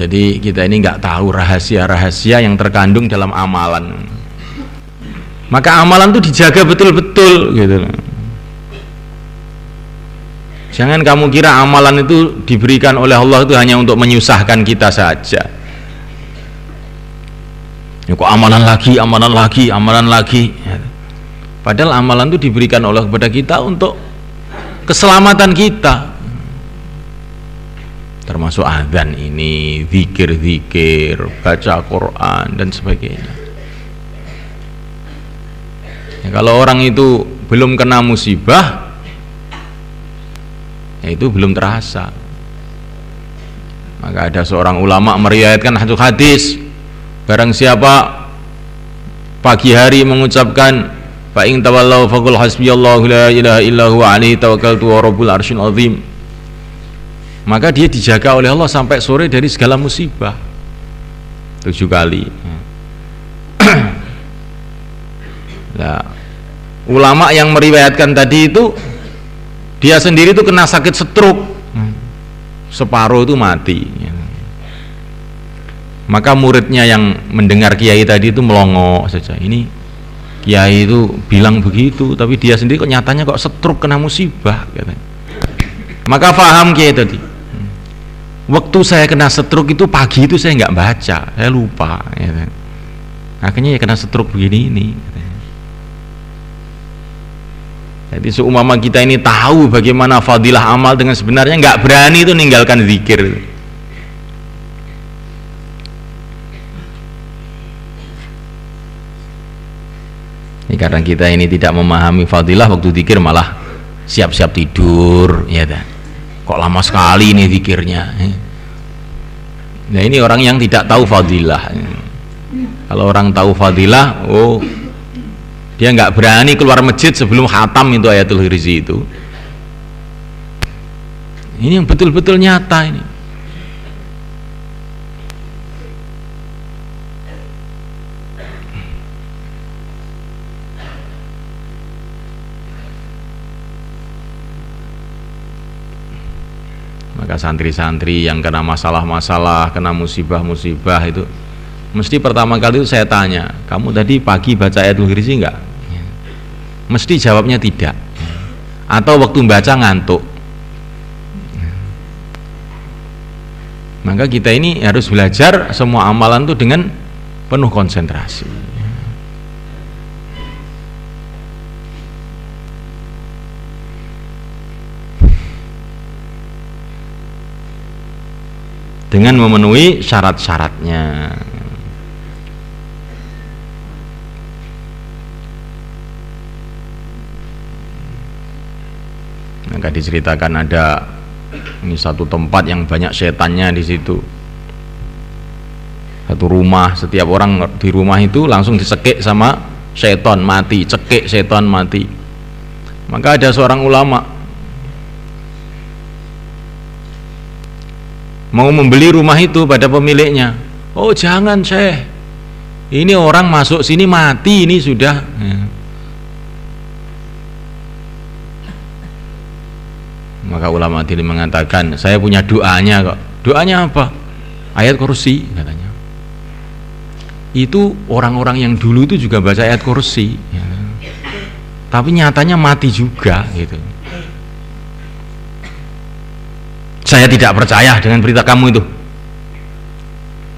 Jadi kita ini nggak tahu rahasia-rahasia yang terkandung dalam amalan. Maka amalan itu dijaga betul-betul gitu. Jangan kamu kira amalan itu diberikan oleh Allah itu hanya untuk menyusahkan kita saja. Ya, kok amalan lagi, amalan lagi, amalan lagi. Padahal amalan itu diberikan Allah kepada kita untuk keselamatan kita. Termasuk adzan ini, zikir-zikir, baca Quran dan sebagainya. Ya, kalau orang itu belum kena musibah, ya itu belum terasa. Maka ada seorang ulama meriwayatkan satu hadis, barang siapa pagi hari mengucapkan fa in tawallau faqul hasbiyallahu la ilaha illa huwa alaihi tawakkaltu wa rabbul arsyil azim, maka dia dijaga oleh Allah sampai sore dari segala musibah 7 kali. Nah, ulama yang meriwayatkan tadi itu dia sendiri itu kena sakit stroke, separuh itu mati. Maka muridnya yang mendengar kiai tadi itu melongo saja, ini kiai itu bilang begitu, tapi dia sendiri kok nyatanya kok stroke, kena musibah katanya. Maka faham kiai tadi, waktu saya kena stroke itu pagi itu saya nggak baca, saya lupa gitu. Akhirnya ya kena stroke begini ini katanya. Jadi seumpama kita ini tahu bagaimana fadilah amal dengan sebenarnya nggak berani itu ninggalkan zikir. Ini karena kita ini tidak memahami fadilah, waktu zikir malah siap-siap tidur, ya dah. Kok lama sekali ini zikirnya. Nah, ini orang yang tidak tahu fadilah. Kalau orang tahu fadilah, oh, dia nggak berani keluar masjid sebelum khatam itu ayatul kursi itu. Ini yang betul-betul nyata ini. Maka santri-santri yang kena masalah-masalah, kena musibah-musibah itu, mesti pertama kali itu saya tanya, kamu tadi pagi baca ayatul kursi enggak? Mesti jawabnya tidak. Atau waktu baca ngantuk. Maka kita ini harus belajar semua amalan itu dengan penuh konsentrasi. Dengan memenuhi syarat-syaratnya. Maka diceritakan ada ini satu tempat yang banyak setannya di situ. Satu rumah, setiap orang di rumah itu langsung dicekik sama setan mati, cekik setan mati. Maka ada seorang ulama mau membeli rumah itu pada pemiliknya. Oh jangan Syekh, ini orang masuk sini mati ini sudah. Maka ulama tadi mengatakan, saya punya doanya kok. Doanya apa? Ayat kursi katanya. Itu orang-orang yang dulu itu juga baca ayat kursi, ya. Tapi nyatanya mati juga gitu. Saya tidak percaya dengan berita kamu itu.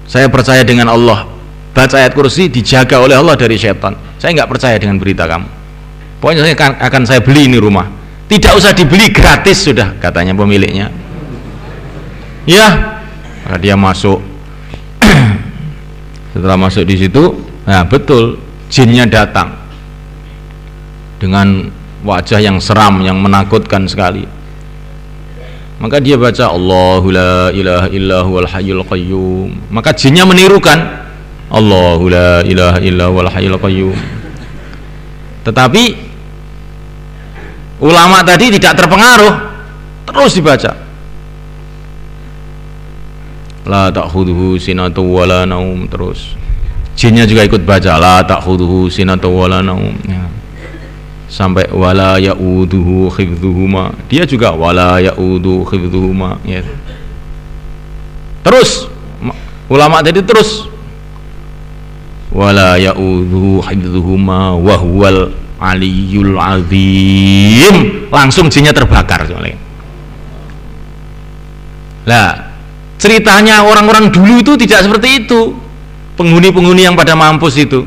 Saya percaya dengan Allah. Baca ayat kursi dijaga oleh Allah dari setan. Saya nggak percaya dengan berita kamu. Pokoknya saya akan saya beli ini rumah. Tidak usah dibeli, gratis sudah, katanya pemiliknya. Ya, maka dia masuk. Setelah masuk di situ, nah betul, jinnya datang dengan wajah yang seram, yang menakutkan sekali. Maka dia baca Allahu la ilaha illa huwal hayyul qayyum. Maka jinnya menirukan Allahu la ilaha illa huwal hayyul qayyum. Tetapi ulama tadi tidak terpengaruh, terus dibaca la ta'khudhuhu sinatun wala naum, terus jinnya juga ikut baca la ta'khudhuhu sinatun wala naum, ya. Sampai wala ya'uduhu khifdhuhuma, dia juga wala ya'udu khifdhuhuma, ya. Terus ulama tadi terus wala ya'udhu hifdzuhuma wa huwal aliyul azim, langsung jinnya terbakar soalnya. Lah ceritanya orang-orang dulu itu tidak seperti itu. Penghuni-penghuni yang pada mampus itu,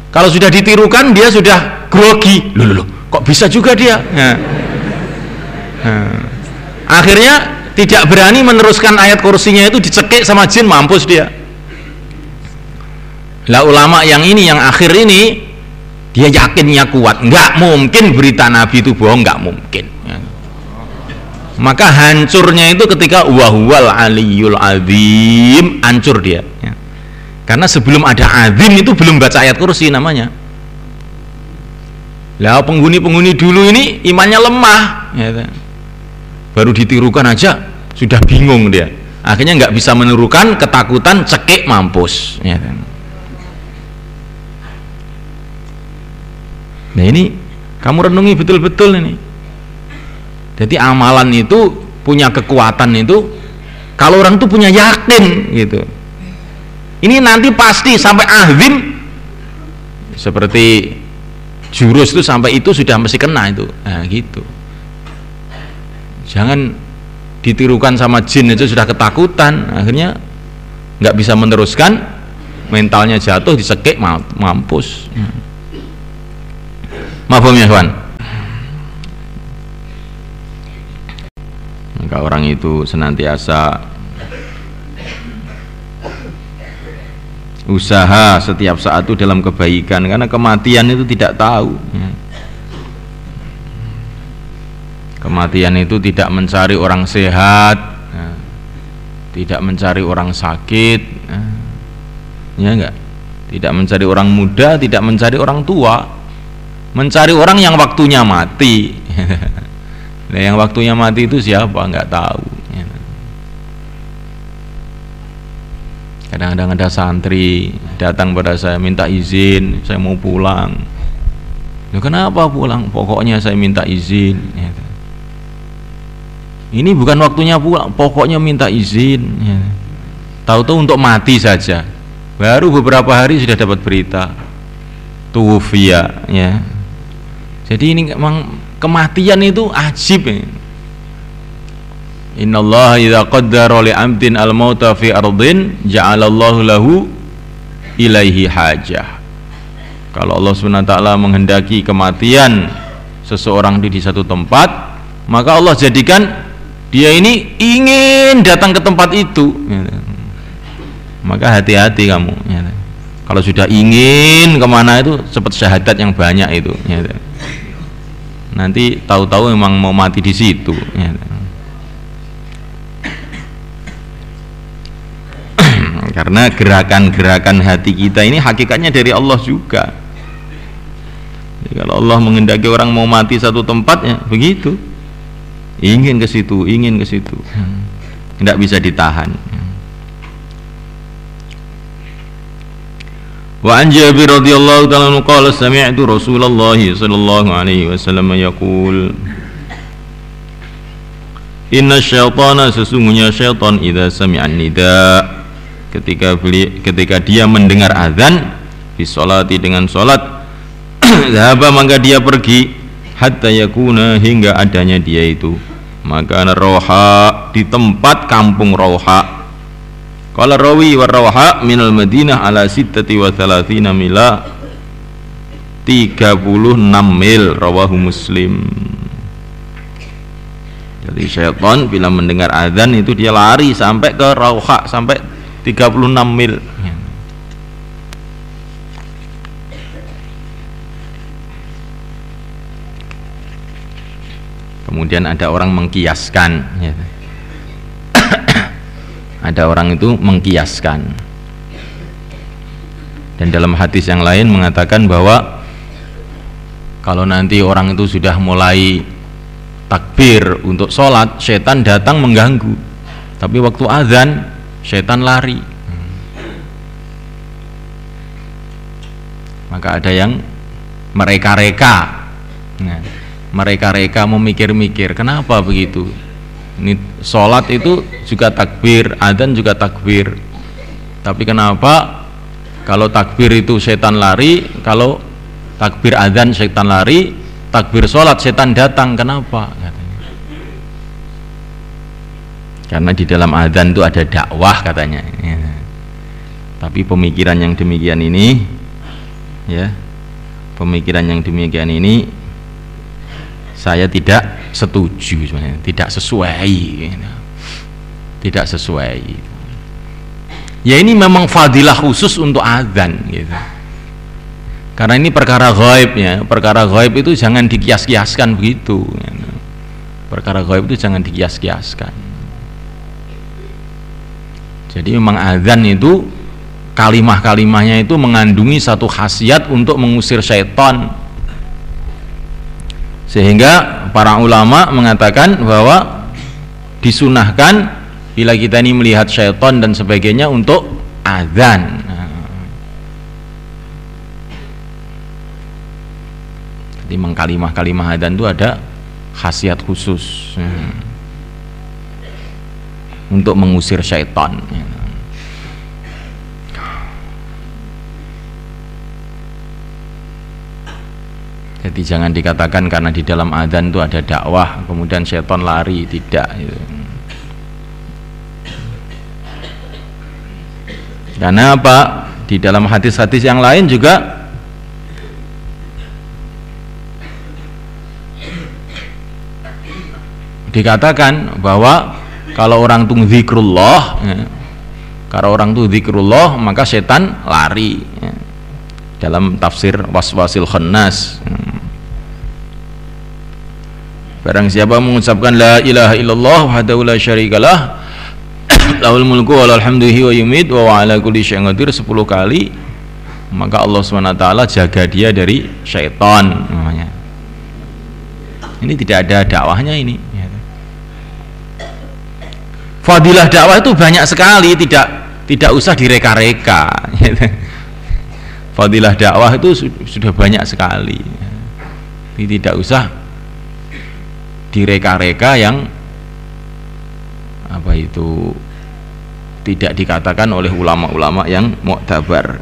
kalau sudah ditirukan dia sudah grogi. Loh, kok bisa juga dia? Akhirnya tidak berani meneruskan ayat kursinya, itu dicekik sama jin, mampus dia. Lah ulama yang ini, yang akhir ini, dia yakinnya kuat, nggak mungkin berita Nabi itu bohong, nggak mungkin. Maka hancurnya itu ketika wahwal aliyul azim, hancur dia. Karena sebelum ada azim itu belum baca ayat kursi namanya. Lah penghuni-penghuni dulu ini imannya lemah, baru ditirukan aja sudah bingung dia. Akhirnya nggak bisa menirukan, ketakutan, cekik, mampus. Nah ini kamu renungi betul-betul ini. Jadi amalan itu punya kekuatan itu kalau orang itu punya yakin gitu. Ini nanti pasti sampai azim, seperti jurus itu sampai itu sudah mesti kena itu. Nah gitu. Jangan ditirukan sama jin itu sudah ketakutan, akhirnya nggak bisa meneruskan, mentalnya jatuh, disekik, mampus. Mafhum ya kawan? Maka orang itu senantiasa usaha setiap saat itu dalam kebaikan, karena kematian itu tidak tahu. Kematian itu tidak mencari orang sehat, tidak mencari orang sakit, ya enggak? Tidak mencari orang muda, tidak mencari orang tua, mencari orang yang waktunya mati. Nah, yang waktunya mati itu siapa? Enggak tahu. Kadang-kadang ada santri datang pada saya, minta izin, saya mau pulang. Loh, kenapa pulang? Pokoknya saya minta izin. Ini bukan waktunya pulang, pokoknya minta izin. Tahu-tahu untuk mati saja. Baru beberapa hari sudah dapat berita tuwfiya, ya. Jadi ini memang kematian itu ajib. Innallaha idza qaddara li 'abdin al-mauta fi ardin ja'alallahu lahu ilaihi hajah. Kalau Allah SWT menghendaki kematian seseorang di satu tempat, maka Allah jadikan dia ini ingin datang ke tempat itu. Maka hati-hati kamu. Kalau sudah ingin kemana itu, cepat syahadat yang banyak itu. Nanti tahu-tahu memang mau mati di situ. Karena gerakan-gerakan hati kita ini hakikatnya dari Allah juga. Jadi kalau Allah menghendaki orang mau mati satu tempat, ya begitu, ingin ke situ, ingin ke situ, tidak bisa ditahan. Wa an Jabir radhiyallahu ta'ala anhu qala sami'tu Rasulullah sallallahu alaihi wasallam yaqul inna syaitana, sesungguhnya syaitan, idza sami'an nida, ketika dia mendengar azan, bisolati, dengan solat, zahaba, maka dia pergi, hatta yakuna, hingga adanya dia itu maka Rauha, di tempat kampung Rauha. Qala rawi wa Rauha minal Madinah ala sittati wa thalathina mila, 36 mil, rawahu Muslim. Jadi syaitan bila mendengar azan itu dia lari sampai ke Rauha, sampai 36 mil. Kemudian ada orang mengkiaskan, ya. Ada orang itu mengkiaskan. Dan dalam hadis yang lain mengatakan bahwa kalau nanti orang itu sudah mulai takbir untuk sholat, setan datang mengganggu. Tapi waktu azan, setan lari. Maka ada yang mereka-reka. Nah, mereka-reka memikir-mikir, kenapa begitu? Ini sholat itu juga takbir, adzan juga takbir, Tapi kenapa kalau takbir itu setan lari, kalau takbir adzan setan lari, takbir sholat setan datang, kenapa? Katanya. Karena di dalam adzan itu ada dakwah katanya. Ya. Tapi pemikiran yang demikian ini, ya, pemikiran yang demikian ini saya tidak setuju sebenarnya, tidak sesuai, tidak sesuai. Ya ini memang fadilah khusus untuk adzan gitu. Karena ini perkara ghaib ya, perkara ghaib itu jangan dikias-kiaskan begitu. Gitu. Perkara ghaib itu jangan dikias-kiaskan. Jadi memang adzan itu kalimah-kalimahnya itu mengandungi satu khasiat untuk mengusir syaitan. Sehingga para ulama mengatakan bahwa disunahkan bila kita ini melihat syaitan dan sebagainya untuk adzan. Jadi kalimah-kalimah adzan itu ada khasiat khusus untuk mengusir syaitan. Jadi jangan dikatakan karena di dalam adzan itu ada dakwah kemudian syaitan lari, tidak gitu. Karena apa? Di dalam hadis-hadis yang lain juga dikatakan bahwa kalau orang itu zikrullah, ya, kalau orang itu zikrullah maka setan lari. Ya. Dalam tafsir Waswasil Khannas, barang siapa mengucapkan la ilaha illallah wahdahu la syarikalah lahul mulku wa lahul hamdu wa yumit wa ala kulli syai'in qadir 10 kali, maka Allah SWT jaga dia dari syaitan namanya. Ini tidak ada dakwahnya ini. Fadilah dakwah itu banyak sekali, tidak usah direka-reka. Fadilah dakwah itu sudah banyak sekali. Tidak usah direka-reka yang apa itu tidak dikatakan oleh ulama-ulama yang mu'tabar.